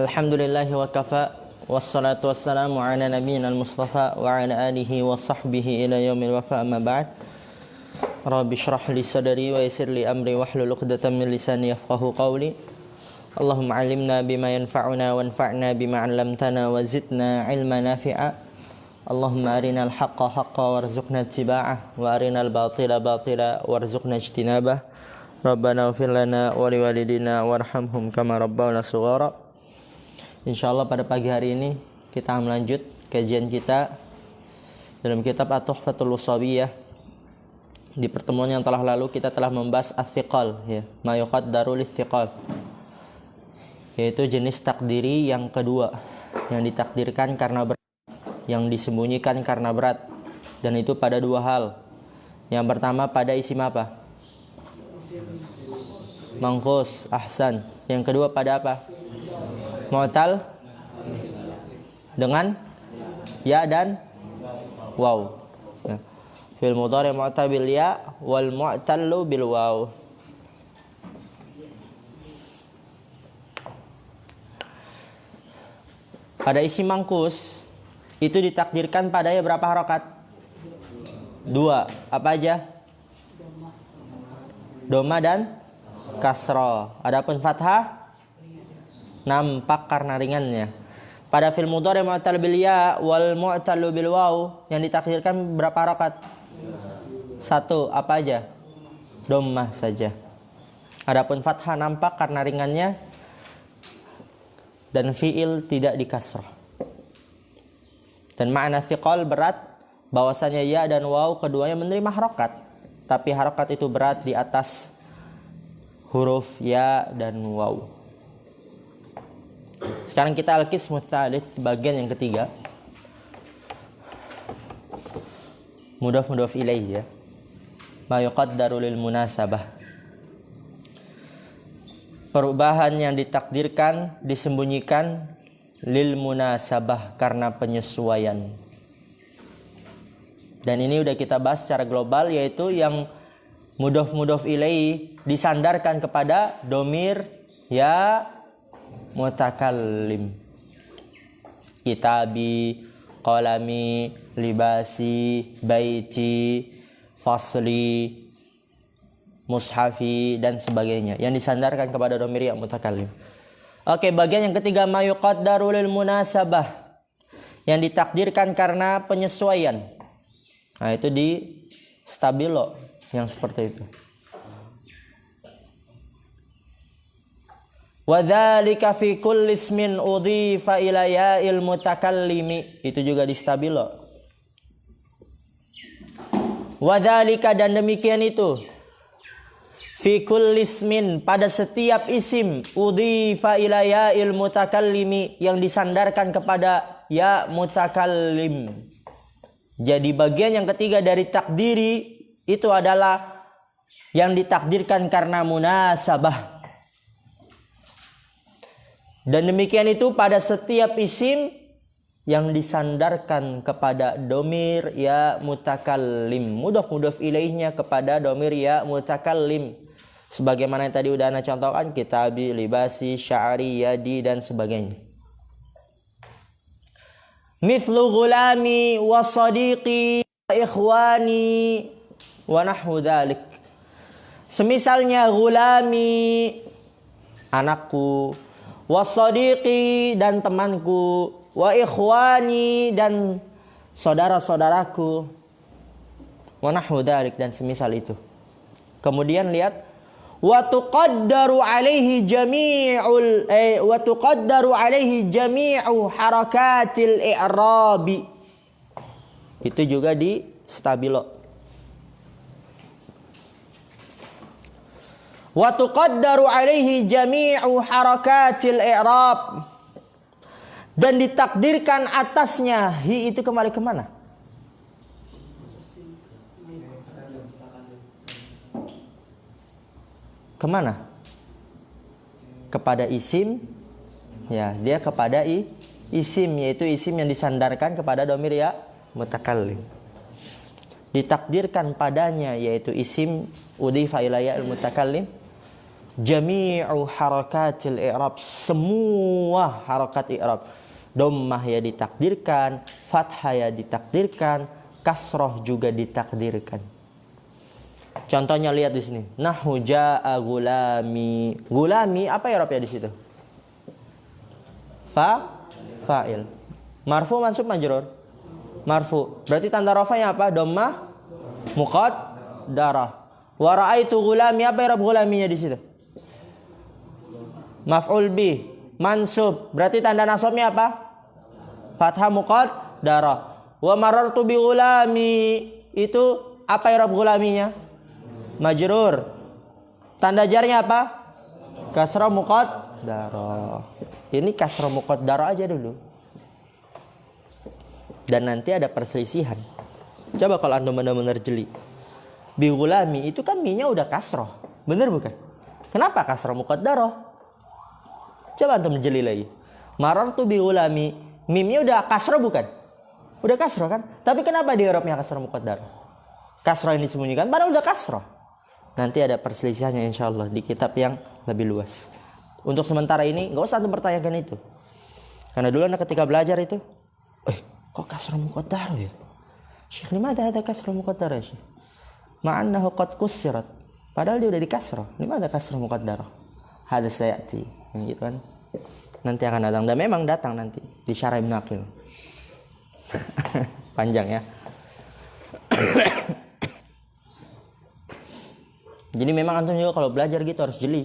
Alhamdulillahi wa kafa. Wassalatu wassalamu ala nabiyyina al-mustafa wa ala alihi wa sahbihi ila yaumil wafa, amma ba'd. Rabbi shrah li sadri wa yassir li amri wahlul 'uqdatam min lisani yafqahu qawli. Allahumma 'allimna bima yanfa'una wanfa'na bima 'allamtana wa zidna 'ilman nafi'a. Allahumma arinal haqqa haqqan warzuqna ittiba'ah wa arinal batila batila warzuqna ijtinabah. Rabbana ighfir lana wa liwalidina warhamhum kama rabbawna shighara. Insyaallah pada pagi hari ini kita melanjut kajian kita dalam kitab At-Tuhfatul Ushawiyah. Di pertemuan yang telah lalu kita telah membahas ats-tsiqal, ya, ma yuqaddaru lis-tsiqal, yaitu jenis takdiri yang kedua, yang ditakdirkan karena berat, yang disembunyikan karena berat, dan itu pada dua hal. Yang pertama pada isim apa? Mangkus, ahsan. Yang kedua pada apa? Mu'tal dengan ya dan waw. Ya. Fil mudhari mu'tal bil ya wal mu'tallu bil waw. Pada isim mangkus itu ditakdirkan padanya berapa harokat? Dua. Apa aja? Doma dan kasra. Adapun fathah nampak karena ringannya. Pada fil mudhari mu'tal bil ya wal mu'tallu bil waw yang ditakdirkan berapa harokat? Satu. Apa aja? Dhammah saja. Adapun fathah nampak karena ringannya dan fi'il tidak dikasrah. Dan makna tsiqal berat, bahwasanya ya dan waw keduanya menerima harokat, tapi harokat itu berat di atas huruf ya dan waw. Sekarang kita al-qismu tsalits, bagian yang ketiga. Mudhaf ilaih, ya. Ma yuqaddaru lil munasabah. Perubahan yang ditakdirkan, disembunyikan lil munasabah karena penyesuaian. Dan ini udah kita bahas secara global, yaitu yang mudhaf ilaih disandarkan kepada domir ya mutakallim. Kitabi, qalami, libasi, baiti, fasli, mushafi, dan sebagainya yang disandarkan kepada dhamir ya mutakallim. Oke, bagian yang ketiga, ma yuqaddaru lil munasabah, yang ditakdirkan karena penyesuaian. Nah, itu di stabilo yang seperti itu. Wa dzalika fi kulli ismin udhifa ila ya'il mutakallimi, itu juga di stabilo. Wa dzalika, dan demikian itu, fi kulli ismin, pada setiap isim, udhifa ila ya'il mutakallimi, yang disandarkan kepada ya mutakallim. Jadi bagian yang ketiga dari takdiri itu adalah yang ditakdirkan karena munasabah. Dan demikian itu pada setiap isim yang disandarkan kepada domir ya mutakallim, mudhaf ilaihnya kepada domir ya mutakallim, sebagaimana yang tadi udah ana contohkan, kitabi, libasi, sya'ri, yadi, dan sebagainya. Mithlu ghulami wa sadiqi wa ikhwani wa nahwu dzalik. Semisalnya ghulami, anakku, wa sadiqi, dan temanku, wa ikhwani, dan saudara-saudaraku, wa nahwu dzalik, dan semisal itu. Kemudian lihat, wa tuqaddaru alaihi jami'u harakatil i'rabi. Itu juga di stabilo. Wa tuqaddaru alaihi jami'u harakatil i'rab, dan ditakdirkan atasnya, hi itu kembali kemana? Kemana? Kepada isim, ya, dia kepada isim, yaitu isim yang disandarkan kepada dhamir ya mutakallim. Ditakdirkan padanya, yaitu isim udhifa ila ya mutakallim, Jami'u harakatil i'rab, semua harakat i'rab. Dhammah ya ditakdirkan, fathah ya ditakdirkan, kasroh juga ditakdirkan. Contohnya lihat di sini. Nahu jaa gulami. Gulami apa i'rabnya di situ? Fa'il. Marfu mansub majrur. Marfu. Berarti tanda rafa'nya apa? Dhammah muqaddarah. Wa ra'aitu gulami, apa i'rab gulaminya di situ? Maf'ul bih, mansub. Berarti tanda nasabnya apa? Fathah muqaddarah. Wa marartu bi gulami, itu apa i'rab gulaminya? Majrur. Tanda jarnya apa? Kasrah muqaddarah. Ini kasrah muqaddarah aja dulu. Dan nanti ada perselisihan. Coba kalau antum benar-benar jeli. Bi gulami itu kan mi-nya udah kasrah. Bener bukan? Kenapa kasrah muqaddarah? Coba antum jeli lagi. Marartu bi gulami, mimnya udah kasrah bukan? Udah kasrah kan? Tapi kenapa di i'rabnya kasrah muqaddarah? Kasrah yang disembunyikan padahal udah kasrah. Nanti ada perselisihannya insyaallah di kitab yang lebih luas. Untuk sementara ini enggak usah antum pertanyakan itu. Karena dulu anak ketika belajar itu, kok kasrah muqaddarah ya? Syekh, limada ada kasrah muqaddarah ya, Syekh? Ma'annahu qad kussirat. Padahal dia udah dikasrah. Limada kasrah muqaddarah? Hada sayati. Gitu kan? Nanti akan datang, dan memang datang nanti di Syarah Ibnu Aqil. Panjang ya. Jadi memang antum juga kalau belajar gitu harus jeli.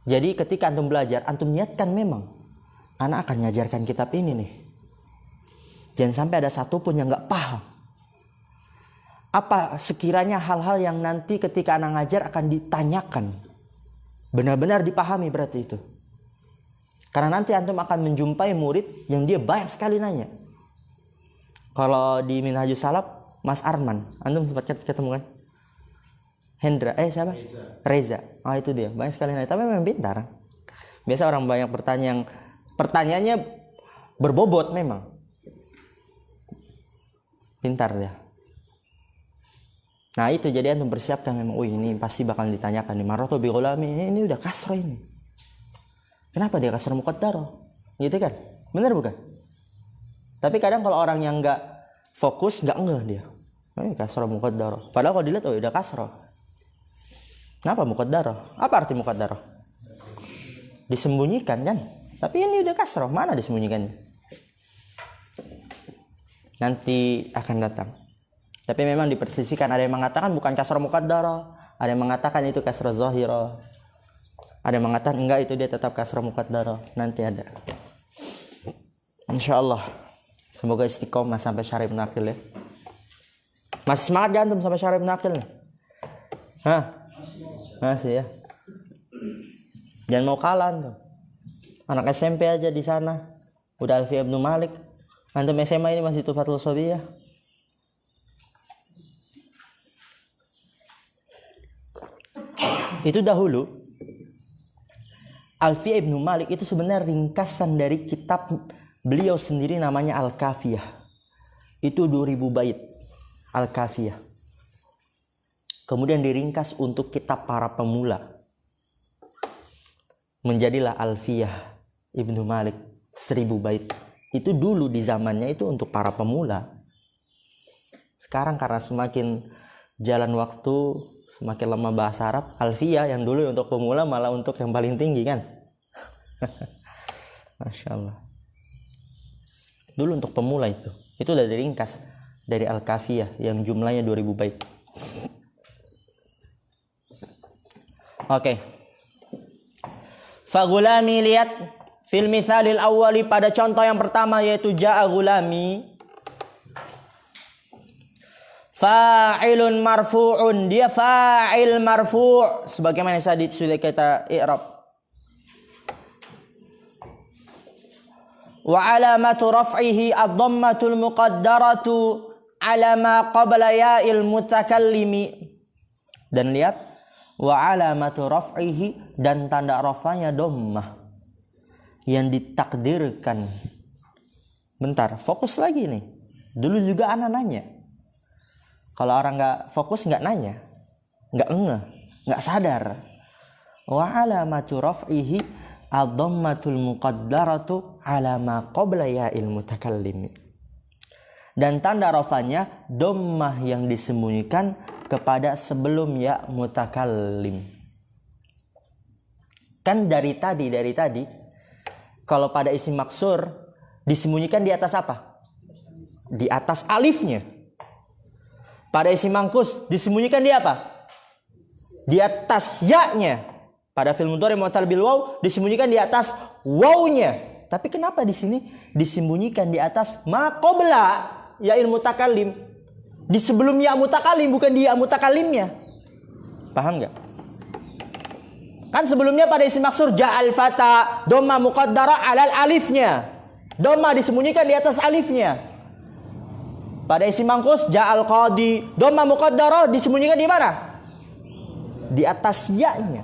Jadi ketika antum belajar, antum niatkan memang anak akan mengajarkan kitab ini nih. Jangan sampai ada satu pun yang nggak paham. Apa sekiranya hal-hal yang nanti ketika anak ngajar akan ditanyakan, benar-benar dipahami berarti itu. Karena nanti antum akan menjumpai murid yang dia banyak sekali nanya. Kalau di Minhajus Salaf, Mas Arman, antum sempat ketemu kan? Hendra, siapa? Reza. Oh itu dia, banyak sekali nanya. Tapi memang pintar. Biasa orang banyak bertanya yang pertanyaannya berbobot memang. Pintar dia. Nah itu jadi antum persiapkan memang. Ini pasti bakal ditanyakan nih. Marartu bi gulami, ini udah kasrah ini. Kenapa dia kasrah muqaddarah? Gitu kan? Benar bukan? Tapi kadang kalau orang yang enggak fokus, enggak ngeh dia. Kasrah muqaddarah. Padahal kalau dilihat udah kasrah. Kenapa muqaddarah? Apa arti muqaddarah? Disembunyikan kan? Tapi ini udah kasrah, mana disembunyikannya? Nanti akan datang. Tapi memang dipersisikan, ada yang mengatakan bukan kasrah muqaddarah, ada yang mengatakan itu kasrah zahirah. Ada yang mengatakan enggak, itu dia tetap kasrah muqaddarah. Nanti ada. Insyaallah. Semoga istiqomah sampai Syarah Ibnu Aqil ya. Masih semangat gak antum sampai Syarah Ibnu Aqil nih? Hah? Masih ya. Jangan mau kalah antum. Anak SMP aja di sana udah Alfiyah Ibnu Malik. Antum SMA ini masih Tuhfatul Shobiyah. Itu dahulu Alfiyah Ibnu Malik itu sebenarnya ringkasan dari kitab beliau sendiri namanya Al-Kafiyah. Itu 2000 bait Al-Kafiyah. Kemudian diringkas untuk kitab para pemula. Menjadilah Alfiyah Ibnu Malik 1000 bait. Itu dulu di zamannya itu untuk para pemula. Sekarang karena semakin jalan waktu, semakin lama bahasa Arab, Alfiyah yang dulu untuk pemula malah untuk yang paling tinggi kan. Masya Allah. Dulu untuk pemula itu udah diringkas dari Al-Kafiyah yang jumlahnya 2000 bait. Oke. Fagulami, lihat fil mithalil awwali, pada contoh yang pertama yaitu ja'a gulami. Fa'ilun marfu'un, dia fa'il marfu' sebagaimana tadi sudah kita i'rab. Wa alamatu raf'ihi ad-dhammatul muqaddaratu ala ma qabla ya'il mutakallimi. Dan lihat wa alamatu raf'ihi, dan tanda rafanya dhammah yang ditakdirkan. Bentar, fokus lagi nih. Dulu juga anak nanya. Kalau orang nggak fokus nggak nanya, nggak ngeh, nggak sadar. wa alamatu raf'ihi ad-dhammatul muqaddaratu ala ma qabla ya'il mutakallim. Dan tanda rafanya dhammah yang disembunyikan kepada sebelum ya mutakallim. Kan dari tadi kalau pada isim maksur disembunyikan di atas apa? Di atas alifnya. Pada isim mangkus disembunyikan di apa? Di atas ya-nya. Pada fi'il mudhari mu'tal bil waw disembunyikan di atas waw-nya. Tapi kenapa di sini disembunyikan di atas ma qabla ya'il mutakallim? Di sebelum ya mutakallim, bukan di ya mutakallimnya. Paham enggak? Kan sebelumnya pada isim maksur ja'al fata dhamma muqaddara 'alal alifnya. Dhamma disembunyikan di atas alifnya. Pada isim mangkus ja'al qadi dhamma muqaddara disembunyikan di mana? Di atas ya-nya.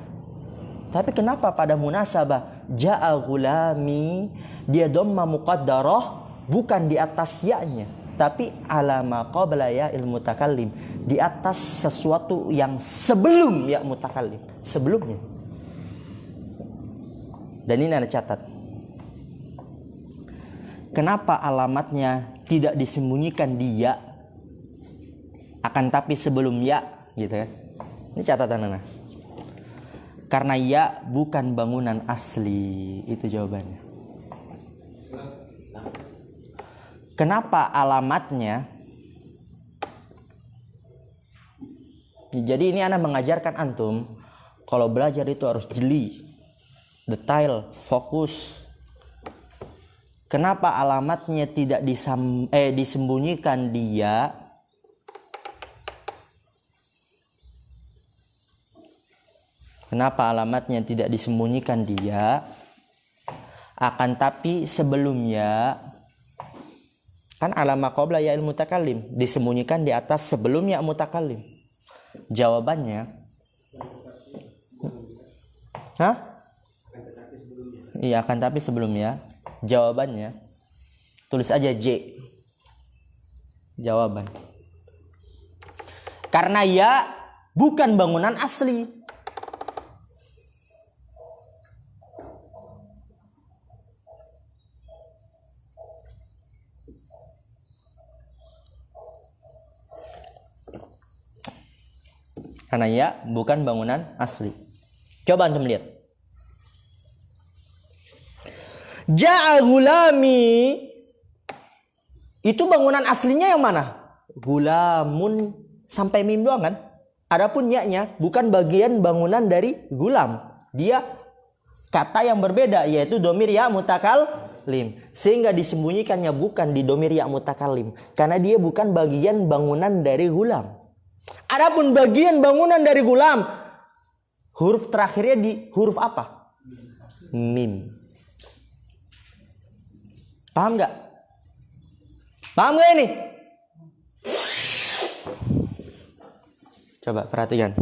Tapi kenapa pada munasabah ja'a gulami dia dhamma muqaddarah bukan di atas ya-nya, tapi alama qabla ya'il mutakallim, di atas sesuatu yang sebelum ya mutakallim, sebelumnya. Dan ini Anda catat. Kenapa alamatnya tidak disembunyikan di ya, akan tapi sebelum ya, gitu kan? Ini catatan Anda. Karena ya bukan bangunan asli, itu jawabannya. Kenapa alamatnya? Jadi ini Anda mengajarkan antum kalau belajar itu harus jeli, detail, fokus. Kenapa alamatnya tidak disembunyikan dia? Kenapa alamatnya tidak disembunyikan dia? Akan tapi sebelumnya, kan alama qabla ya'il mutakallim disembunyikan di atas sebelum ya mutakallim. Jawabannya, iya, akan tapi sebelumnya. Jawabannya tulis aja J. Jawaban. Karena ya bukan bangunan asli. Karena ya bukan bangunan asli. Coba antum lihat. Ja'a gulami, itu bangunan aslinya yang mana? Gulamun sampai mim doang kan? Adapun ya-nya bukan bagian bangunan dari gulam. Dia kata yang berbeda, yaitu domir ya mutakallim. Sehingga disembunyikannya bukan di domir ya mutakallim, karena dia bukan bagian bangunan dari gulam. Adapun bagian bangunan dari gulam, huruf terakhirnya di huruf apa? Mim. Paham nggak? Paham nggak ini? Coba perhatikan.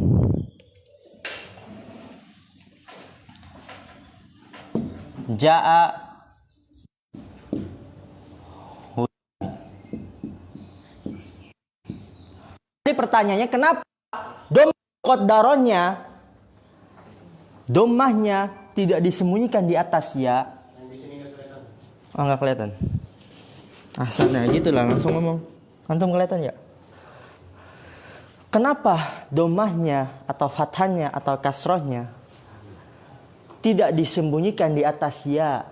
Ja'a. Jadi pertanyaannya, kenapa dhammahnya tidak disembunyikan di atas ya? Oh, nggak kelihatan. Sana gitu lah, langsung ngomong. Antum kelihatan ya? Kenapa dhammahnya atau fathahnya atau kasrohnya tidak disembunyikan di atas ya?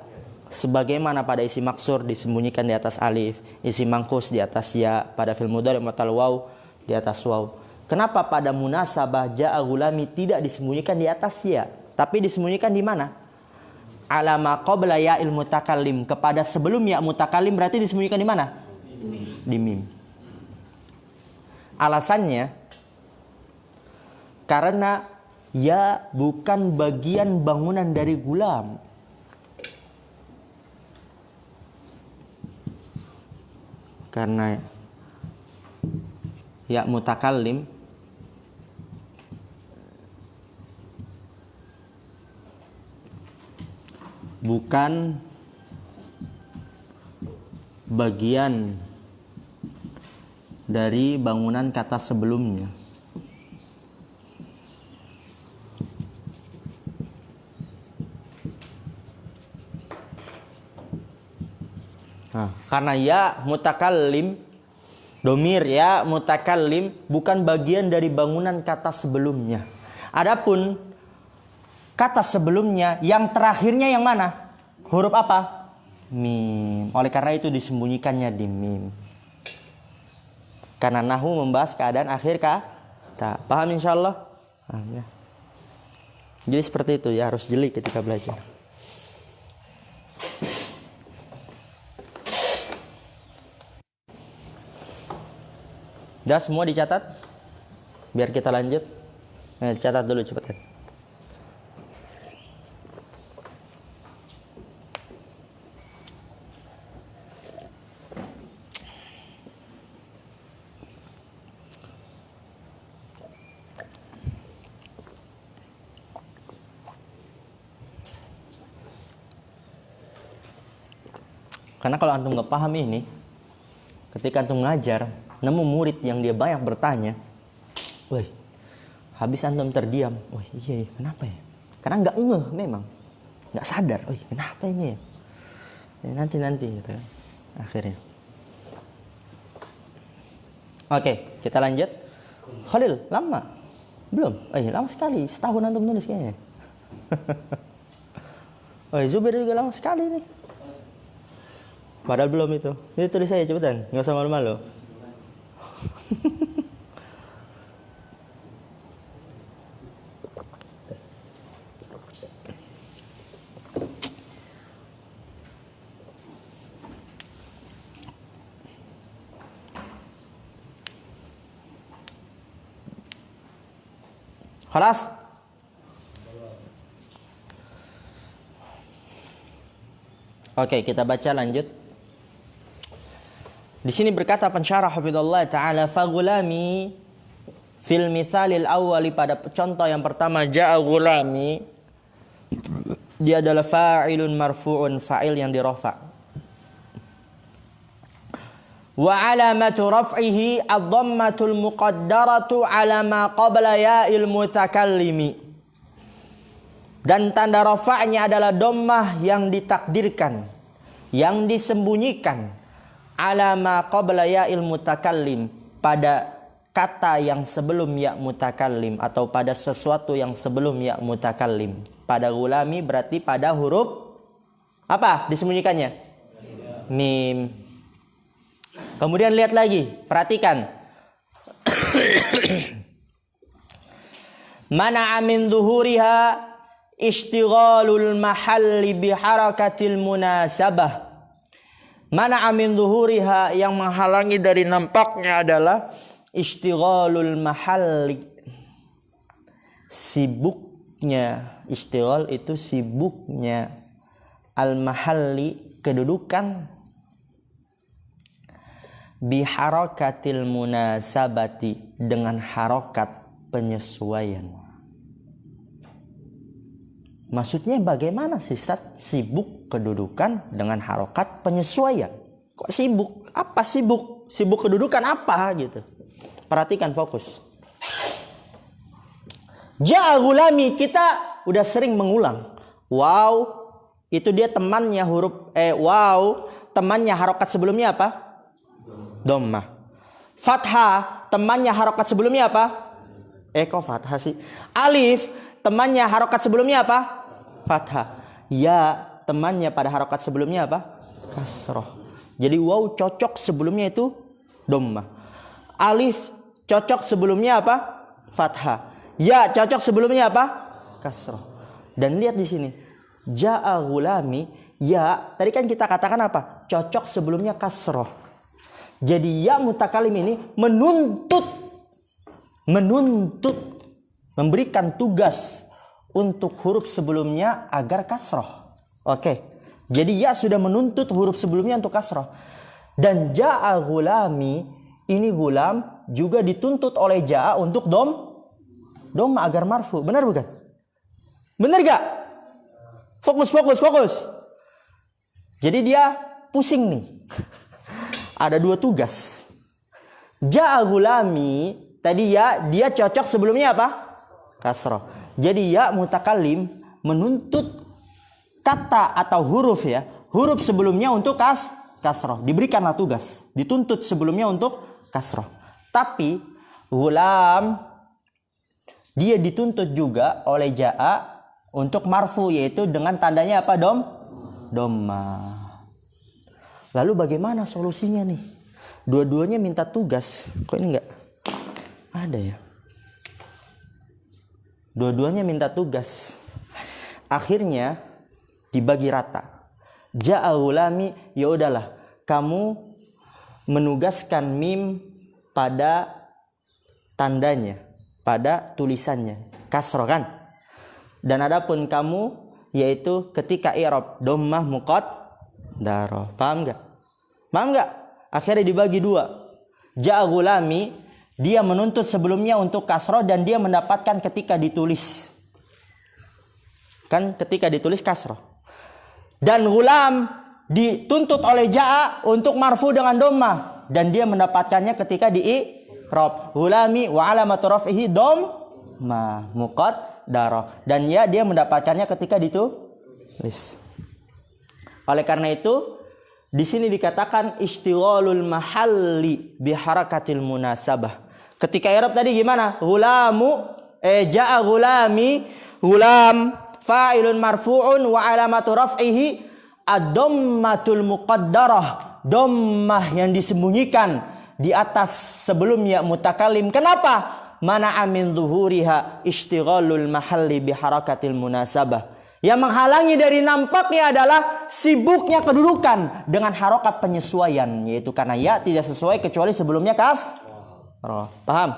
Sebagaimana pada isim maksur disembunyikan di atas alif, isim mangkus di atas ya, pada fi'il mudhari mu'tal waw di atas waw. Kenapa pada munasabah ja'a gulami tidak disembunyikan di atas ya, tapi disembunyikan di mana? Alama qabla ya'il mutakallim, kepada sebelum ya mutakallim, berarti disembunyikan di mana? Di mim. Alasannya karena ya bukan bagian bangunan dari gulam. Karena ya mutakallim bukan bagian dari bangunan kata sebelumnya. Nah, karena ya mutakallim, domir ya mutakallim bukan bagian dari bangunan kata sebelumnya. Adapun kata sebelumnya yang terakhirnya yang mana? Huruf apa? Mim. Oleh karena itu disembunyikannya di mim. Karena nahu membahas keadaan akhir kata. Paham insyaallah? Paham ya. Jadi seperti itu ya, harus jeli ketika belajar. Dah semua dicatat? Biar kita lanjut. Catat dulu cepetan. Karena kalau antum nggak paham ini, ketika antum ngajar, nemu murid yang dia banyak bertanya, woi, habis antum terdiam, woi iya, kenapa ya? Karena nggak ngeh memang, nggak sadar, woi kenapa ini? Ya, nanti gitu kan, akhirnya. Oke, kita lanjut. Khalil, lama? Belum? Lama sekali, setahun antum nulis kayaknya. Zubair juga lama sekali nih. Padahal belum itu. Ini tulis saya cepetan, nggak usah malu-malu. Khalas? Oke, kita baca lanjut. Di sini berkata pensyarah hafizallahu taala, fagulami fil mithalil awwali, pada contoh yang pertama jaa gulami, dia adalah fa'ilun marfu'un, fa'il yang dirafa. Wa alamatu raf'ihi ad-dhammatul muqaddaratu ala ma qabla ya'il mutakallimi. Dan tanda rafa'nya adalah dhammah yang ditakdirkan, yang disembunyikan, ala ma qabla ya'il mutakallim, pada kata yang sebelum ya mutakallim, atau pada sesuatu yang sebelum ya mutakallim. Pada gulami berarti pada huruf apa disembunyikannya? Mim. Kemudian lihat lagi, perhatikan. Mana'a min zuhuriha ishtighalul mahalli biharakatil munasabah. Mana'a min zuhuriha, yang menghalangi dari nampaknya adalah ishtighalul mahalli, sibuknya. Ishtighal itu sibuknya, al mahalli kedudukan, biharakatil munasabati dengan harokat penyesuaian. Maksudnya bagaimana sih Ustaz? Sibuk kedudukan dengan harokat penyesuaian. Kok sibuk? Apa sibuk? Sibuk kedudukan apa gitu? Perhatikan, fokus. Ja'a gulami, kita udah sering mengulang. Wow, itu dia temannya huruf wow, temannya harokat sebelumnya apa? Dhammah. Fathah, temannya harokat sebelumnya apa? Kok fathah sih? Alif, temannya harokat sebelumnya apa? Fathah. Ya, temannya pada harokat sebelumnya apa? Kasroh. Jadi waw cocok sebelumnya itu dhammah. Alif cocok sebelumnya apa? Fathah. Ya cocok sebelumnya apa? Kasroh. Dan lihat di sini, ja'a gulami, ya tadi kan kita katakan apa? Cocok sebelumnya kasroh. Jadi ya mutakallim ini menuntut, memberikan tugas untuk huruf sebelumnya agar kasroh. Oke. Jadi ya sudah menuntut huruf sebelumnya untuk kasroh. Dan ja'a gulami, ini gulam juga dituntut oleh ja'a untuk dom agar marfu. Benar bukan? Benar gak? Fokus. Jadi dia pusing nih. Ada dua tugas. Ja'a gulami, tadi ya dia cocok sebelumnya apa? Kasroh. Jadi ya mutakallim menuntut kata atau huruf ya, huruf sebelumnya untuk kasroh. Diberikanlah tugas, dituntut sebelumnya untuk kasroh. Tapi gulam dia dituntut juga oleh ja'a untuk marfu, yaitu dengan tandanya apa? Dhamma. Lalu bagaimana solusinya nih? Dua-duanya minta tugas. Kok ini enggak ada ya? Dua-duanya minta tugas. Akhirnya dibagi rata. Ja'a gulami, ya udahlah, kamu menugaskan mim pada tandanya, pada tulisannya, kasroh kan? Dan adapun kamu, yaitu ketika i'rab dhammah muqaddarah. Paham enggak? Paham enggak? Akhirnya dibagi dua. Ja'a gulami, dia menuntut sebelumnya untuk kasroh dan dia mendapatkan ketika ditulis. Kan ketika ditulis kasroh. Dan gulam dituntut oleh ja'a untuk marfu dengan dhammah dan dia mendapatkannya ketika di-i'rab. Gulami wa alamatu raf'ihi dhammah muqaddarah. Dan ya dia mendapatkannya ketika ditulis. Oleh karena itu di sini dikatakan istighalul mahalli bi harakatil munasabah. Ketika i'rab tadi gimana? Ja'a gulami, gulam fa'ilun marfu'un wa alamatu raf'ihi ad-dhammatul muqaddarah. Dhammah yang disembunyikan di atas sebelum ya mutakallim. Kenapa? Mana'a min zuhuriha istighalul mahalli bi harakatil munasabah. Yang menghalangi dari nampaknya adalah sibuknya kedudukan dengan harokat penyesuaian, yaitu karena ya tidak sesuai kecuali sebelumnya kasroh. Paham?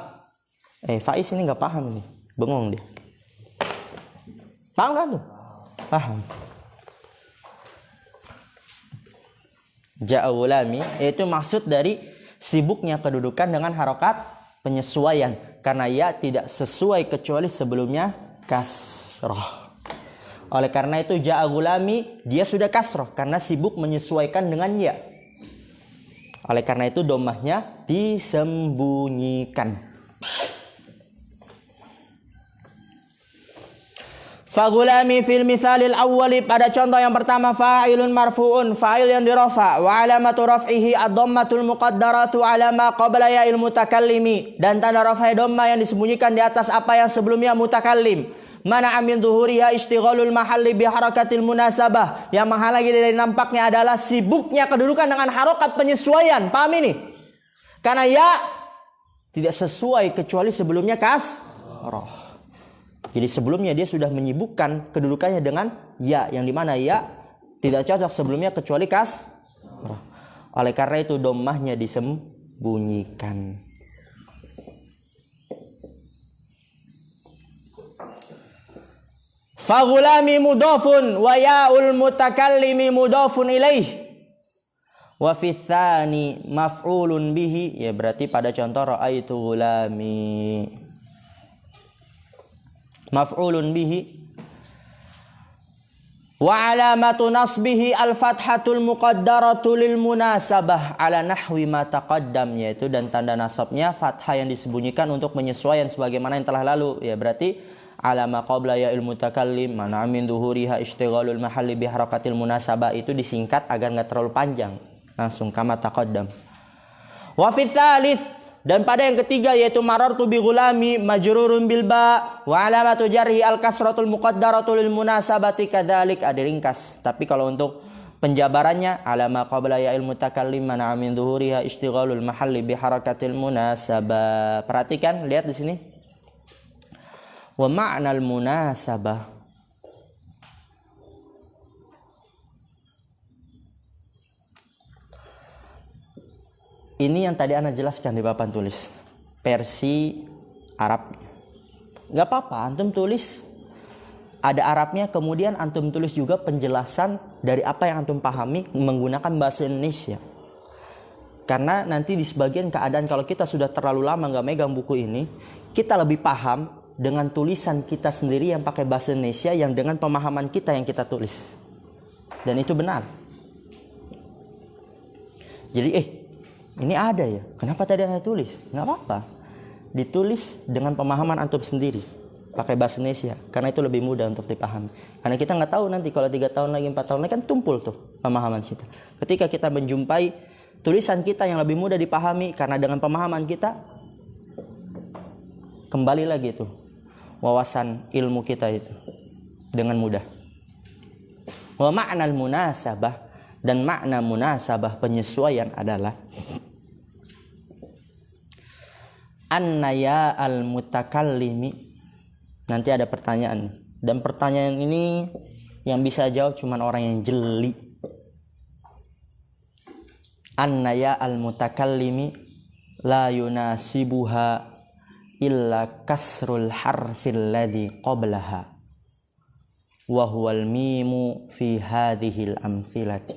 Faiz ini nggak paham ini, bengong dia. Paham kan tuh? Paham. Ja'a gulami, yaitu maksud dari sibuknya kedudukan dengan harokat penyesuaian, karena ya tidak sesuai kecuali sebelumnya kasroh. Oleh karena itu ja'a gulami dia sudah kasroh karena sibuk menyesuaikan dengan ya. Oleh karena itu dhammahnya disembunyikan. Fagulami fil misalil awwali, pada contoh yang pertama fa'ilun marfu'un, fa'il yang dirafa, wa alamatu raf'ihi ad-dhammatul muqaddaratu ala ma qabla ya'il mutakallimi, dan tanda raf'a dhamma yang disembunyikan di atas apa yang sebelumnya mutakallim. Mana amin zuhuriha istighalul mahalli bi harakatil munasabah, yang menghalangi dari nampaknya adalah sibuknya kedudukan dengan harokat penyesuaian. Paham ini? Karena ya tidak sesuai kecuali sebelumnya kasroh. Jadi sebelumnya dia sudah menyibukkan kedudukannya dengan ya, yang dimana ya tidak cocok sebelumnya kecuali kasroh. Oleh karena itu dhammahnya disembunyikan. Fagulami mudhafun wa ya'ul mutakallimi mudhafun ilaih. Wa fi tsani maf'ulun bihi, ya berarti pada contoh ra'aitu gulami. Maf'ulun bihi. Wa alamatu nasbihi al-fathatul muqaddaratu lil munasabah ala nahwi ma taqaddam, yaitu dan tanda nasabnya fathah yang disembunyikan untuk menyesuaikan sebagaimana yang telah lalu, ya berarti alama qabla ya'il mutakallim mana min duhuriha istighalul mahalli bi harakatil munasabah, itu disingkat agar enggak terlalu panjang, langsung kama taqaddam. Wa fi tsalits, dan pada yang ketiga yaitu marartu bi gulami majrurun bil ba wa alamatu jarhi al kasratul muqaddaratu lil munasabati kadzalik, ada ringkas. Tapi kalau untuk penjabarannya alama qabla ya'il mutakallim mana min duhuriha istighalul mahalli bi harakatil munasabah. Perhatikan, lihat di sini. Wa ma'nal munasabah, ini yang tadi ana jelaskan di papan tulis versi Arab. Gak apa-apa antum tulis ada Arabnya, kemudian antum tulis juga penjelasan dari apa yang antum pahami menggunakan bahasa Indonesia. Karena nanti di sebagian keadaan kalau kita sudah terlalu lama gak megang buku ini, kita lebih paham dengan tulisan kita sendiri yang pakai bahasa Indonesia yang dengan pemahaman kita yang kita tulis. Dan itu benar. Jadi ini ada ya, kenapa tadi Anda tulis? Nggak apa-apa, ditulis dengan pemahaman antum sendiri. pakai bahasa Indonesia, karena itu lebih mudah untuk dipahami. Karena kita nggak tahu nanti kalau 3 tahun lagi, 4 tahun lagi kan tumpul tuh pemahaman kita. Ketika kita menjumpai tulisan kita yang lebih mudah dipahami, karena dengan pemahaman kita kembali lagi tuh wawasan ilmu kita itu dengan mudah. Wa ma'nal munasabah, dan makna munasabah penyesuaian adalah annaya al mutakallimi. Nanti ada pertanyaan, dan pertanyaan ini yang bisa jawab cuman orang yang jeli. Annaya al mutakallimi la yunasibuha illa kasrul harfil ladzi qablaha wa huwal mimu fi hadhil amthilati.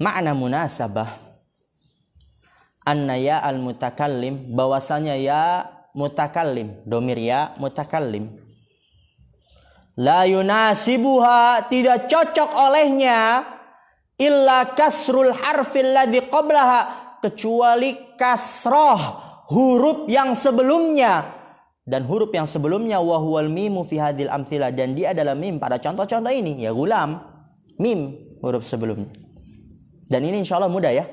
Makna munasabah anna ya al mutakallim, bahwasanya ya mutakallim, domir ya mutakallim, la yunasibuha, tidak cocok olehnya, illa kasrul harfil ladzi qablaha, kecuali kasroh huruf yang sebelumnya. Dan huruf yang sebelumnya wa huwal mimu fi hadhil amthilah, dan dia adalah mim pada contoh-contoh ini, ya gulam, mim huruf sebelumnya. Dan ini insya Allah mudah ya.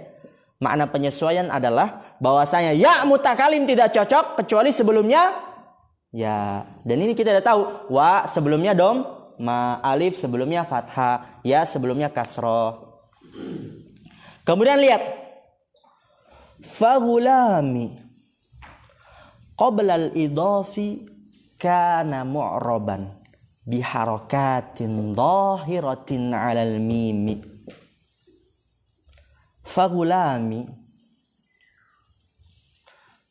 Makna penyesuaian adalah bahwasanya ya mutakalim tidak cocok kecuali sebelumnya ya. Dan ini kita sudah tahu, wa sebelumnya dom, ma alif sebelumnya fathah, ya sebelumnya kasroh. Kemudian lihat fagulami qabla al-idafi kana mu'raban biharakatin dhahiratin 'alal mimi. Fagulami,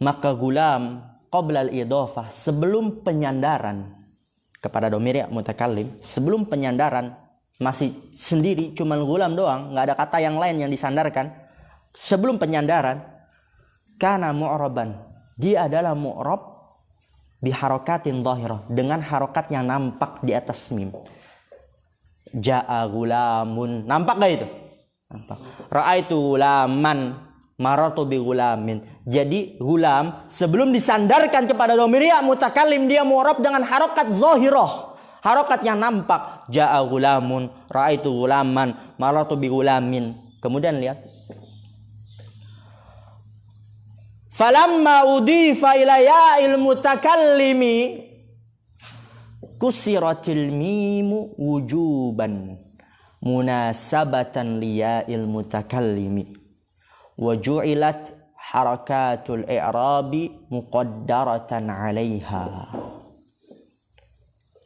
maka gulam qabla al-idafah, sebelum penyandaran kepada domir ya mutakallim, sebelum penyandaran masih sendiri, cuma gulam doang, nggak ada kata yang lain yang disandarkan. Sebelum penyandaran kana mu'raban, dia adalah mu'rab biharakatin dhahirah, dengan harokat yang nampak di atas mim. Ja'a gulamun, nampak gak itu? Nampak. Ra'aitu gulaman, marartu bi gulamin. Jadi gulam sebelum disandarkan kepada domir ya mutakallim, dia mu'rab dengan harokat dhahirah, harokat yang nampak. Ja'a gulamun, ra'aitu gulaman, marartu bi gulamin. Kemudian lihat, falamma udifa ila ya'il mutakallimi kusiratil mimu wujuban munasabatan liya'il mutakallimi wa ju'ilat harakatul i'rabi muqaddaratan 'alaiha.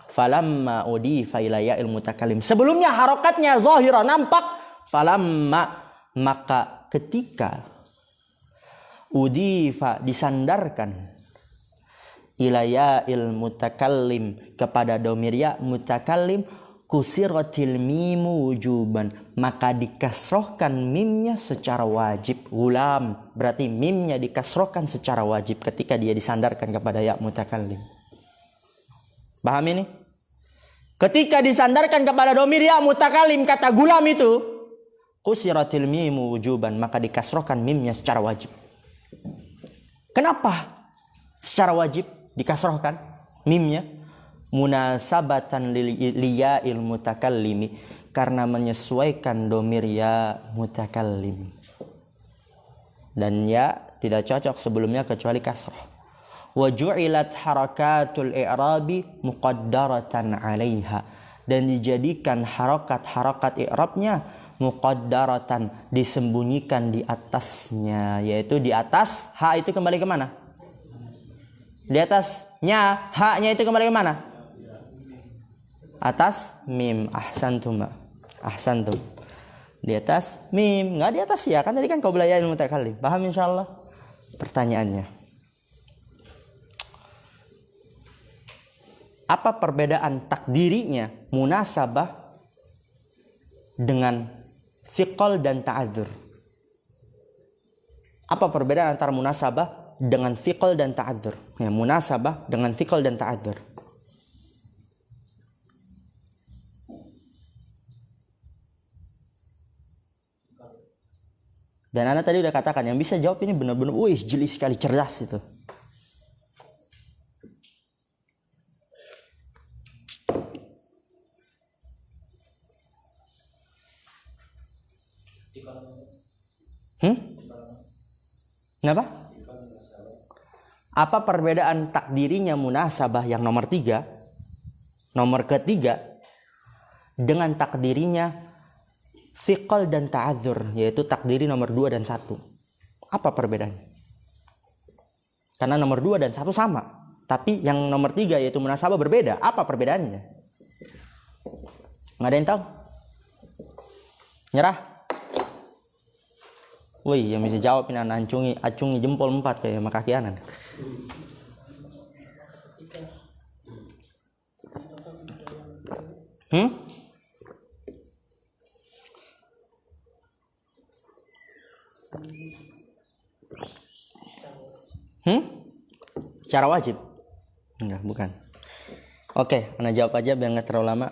Falamma udifa ila ya'il mutakallim, sebelumnya harakatnya zahira nampak. Falamma, maka ketika udifa disandarkan ila ya'il mutakallim, kepada domir ya mutakallim, kusiratil mimu wujuban, maka dikasrohkan mimnya secara wajib. Gulam berarti mimnya dikasrohkan secara wajib ketika dia disandarkan kepada ya mutakallim. Paham ini? Ketika disandarkan kepada domir ya mutakallim, kata gulam itu kusiratil mimu wujuban, maka dikasrohkan mimnya secara wajib. Kenapa secara wajib dikasrohkan mimnya? Munasabatan liya'il mutakallimi, karena menyesuaikan domir ya mutakallim. Dan ya tidak cocok sebelumnya kecuali kasroh. Wa ju'ilat harakatul i'rabi muqaddaratan 'alaiha, dan dijadikan harakat-harakat i'rabnya muqaddaratan, disembunyikan di atasnya, yaitu di atas ha itu kembali ke mana? Di atasnya ha-nya itu kembali ke mana? Atas mim. Ahsantum. Ahsantum. Di atas mim, enggak di atas ya, kan tadi kan qabla ya'il mutakallim. Paham insyaallah pertanyaannya. Apa perbedaan takdirinya munasabah dengan fiqal dan ta'adzur? Apa perbedaan antara munasabah dengan fiqal dan ta'adzur? Ya, munasabah dengan fiqal dan ta'adzur. Dan Anda tadi udah katakan, yang bisa jawab ini benar-benar jeli sekali, cerdas itu. Kenapa? Apa perbedaan takdirinya munasabah yang nomor 3, nomor ketiga, dengan takdirinya fiqal dan ta'adzur, yaitu takdiri nomor 2 dan 1? Apa perbedaannya? Karena nomor 2 dan 1 sama, tapi yang nomor 3 yaitu munasabah berbeda. Apa perbedaannya? Nggak ada yang tahu? Nyerah? Wih, yang bisa jawab ini acungi jempol 4 kayak sama kaki kanan. Secara wajib? Enggak, bukan. Oke, Anda jawab aja biar nggak terlalu lama.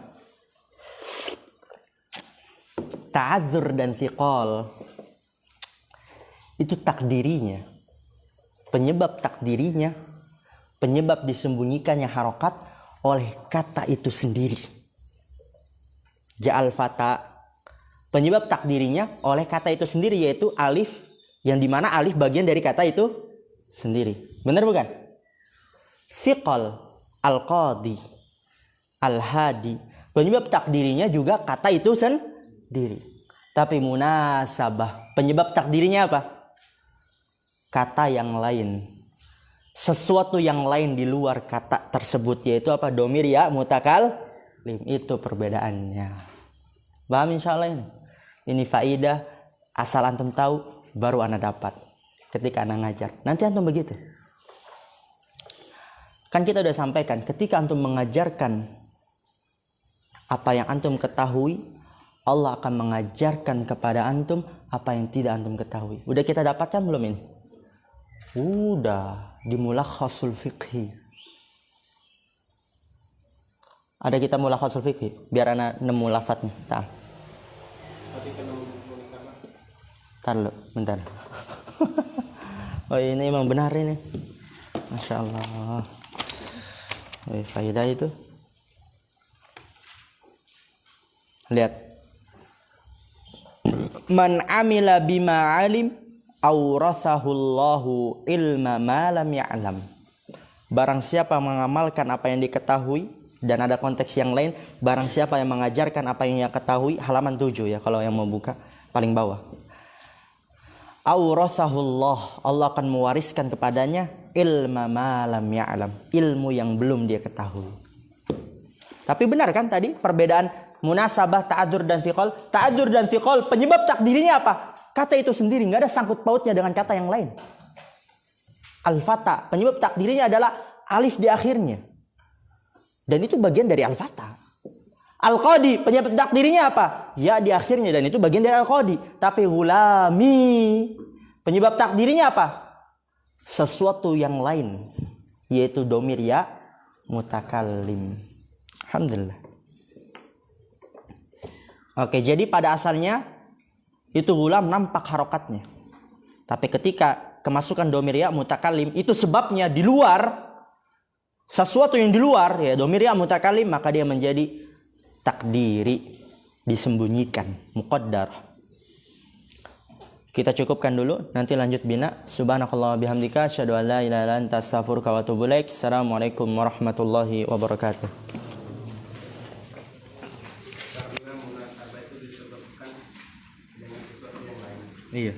Ta'adzur dan thiqal itu takdirinya, penyebab takdirinya, penyebab disembunyikannya harokat oleh kata itu sendiri. Ja'al fata, penyebab takdirinya oleh kata itu sendiri, yaitu alif, yang dimana alif bagian dari kata itu sendiri. Benar bukan? Thiqal, al-qadi, al-hadi, penyebab takdirinya juga kata itu sendiri. Tapi munasabah, penyebab takdirinya apa? Kata yang lain, sesuatu yang lain di luar kata tersebut, yaitu apa? Domir ya mutakalim. Itu perbedaannya. Paham insyaallah ini? Ini faidah, asal antum tahu baru anda dapat ketika anda ngajar. Nanti antum begitu. Kan kita udah sampaikan, ketika antum mengajarkan apa yang antum ketahui, Allah akan mengajarkan kepada antum apa yang tidak antum ketahui. Udah kita dapatkan belum ini? Udah di mulakhasul fiqhi. Ada kita mulakhasul fiqhi biar anak nemu lafadznya. Tar lu, bentar. Oh ini emang benar ini. Masya Allah. Faedah itu. Lihat. Man amila bima alim aurathahullahu ilma ma lam ya'lam. Barang siapa mengamalkan apa yang diketahui, dan ada konteks yang lain, barang siapa yang mengajarkan apa yang ia ketahui, halaman 7 ya kalau yang mau buka, paling bawah. Aurathahullah, Allah akan mewariskan kepadanya ilma ma lam ya'lam, ilmu yang belum dia ketahui. Tapi benar kan tadi perbedaan munasabah, ta'adzur dan thiqal? Ta'adzur dan thiqal penyebab takdirinya apa? Kata itu sendiri, nggak ada sangkut pautnya dengan kata yang lain. Al-fata, penyebab takdirinya adalah alif di akhirnya. Dan itu bagian dari al-fata. Al-qadi, penyebab takdirinya apa? Ya di akhirnya, dan itu bagian dari al-qadi. Tapi gulami, penyebab takdirinya apa? Sesuatu yang lain, yaitu domir ya mutakallim. Alhamdulillah. Oke, jadi pada asalnya itu gulam nampak harokatnya. Tapi ketika kemasukan domir ya mutakallim, itu sebabnya di luar, sesuatu yang di luar ya domir ya mutakallim, maka dia menjadi takdiri, disembunyikan, muqaddar. Kita cukupkan dulu, nanti lanjut bina. Subhanakallah bihamdika asyhadu an la ilaha illa anta astaghfiruka wa atubu ilaik. Assalamualaikum warahmatullahi wabarakatuh. Iya.